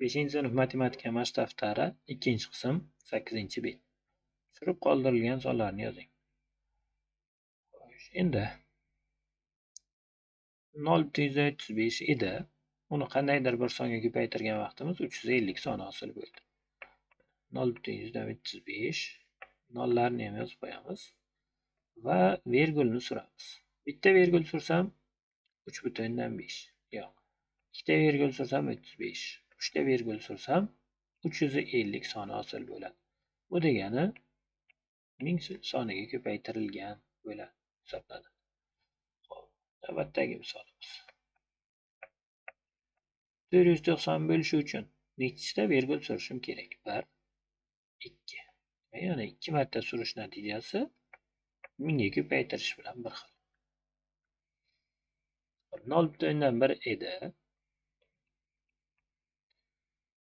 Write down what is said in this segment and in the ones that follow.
5 sinf matematika mashq daftari 2-qism 8-bet. Tushirib qoldirilgan sonlarni yozing. Endi 0,335 edi. Uni qandaydir bir songa ko'paytirgan vaqtimiz 350 son hosil bo'ldi. 0,335 nollarni ham yozib qo'yamiz va vergulni suramiz. Bitta vergul sursam 3,5. Yo'q. Ikkita vergul sursam 35. 3ta vergul sursam 350 son hosil bo'ladi. Bu degani 1000 soniga ko'paytirilgan bo'ladi hisoblanadi. Xo'p, navbatdagi misolimiz. 490 bo'lishi uchun nechta vergul surishim kerak? 1, 2. Yana 2 marta surish natijasi 1000 ga ko'paytirish bilan bir xil. 0,1 edi.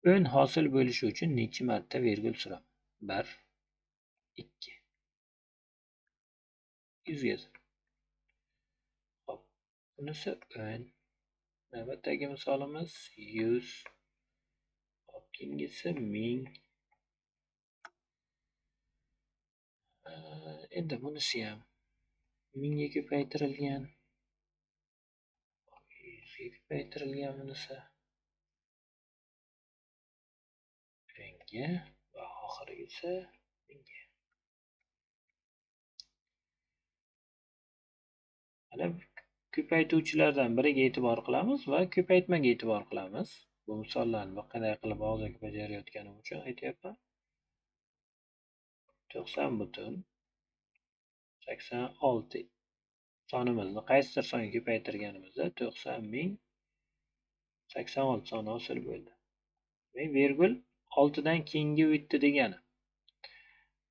10 hosil bo'lishi uchun necha marta vergul suraman? 1, 2. 100 ga. Xo'p, bunisi 10. Navbatdagi misolimiz 100. Xo'p, keyingisi 1000. Endi bunisi ham 1000 ga ko'paytirilgan. 100 ga ko'paytirilgan bunisi. 1000 ga va oxirgisi 1000 ga. Mana ko'paytuvchilardan biriga e'tibor qilamiz va ko'paytmaga e'tibor qilamiz. Bu misollarni qanday qilib og'zaki bajarayotganim uchun aytyapman. 90,86 sonimizni qaysidir songa ko'paytirganimizda 90,086 son hosil bo'ldi. Vergul 6 dan keyingi o'tdi degani.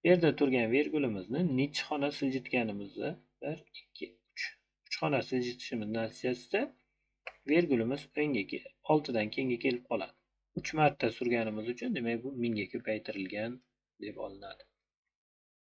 Bu yerda turgan vergulimizni necha xona siljitganimizni 1, 2, 3. 3 xona siljitishimiz natijasida vergulimiz 6 dan keyinga kelib qoladi. 3 marta surganimiz uchun demak bu 1000 ga ko'paytirilgan deb olinadi.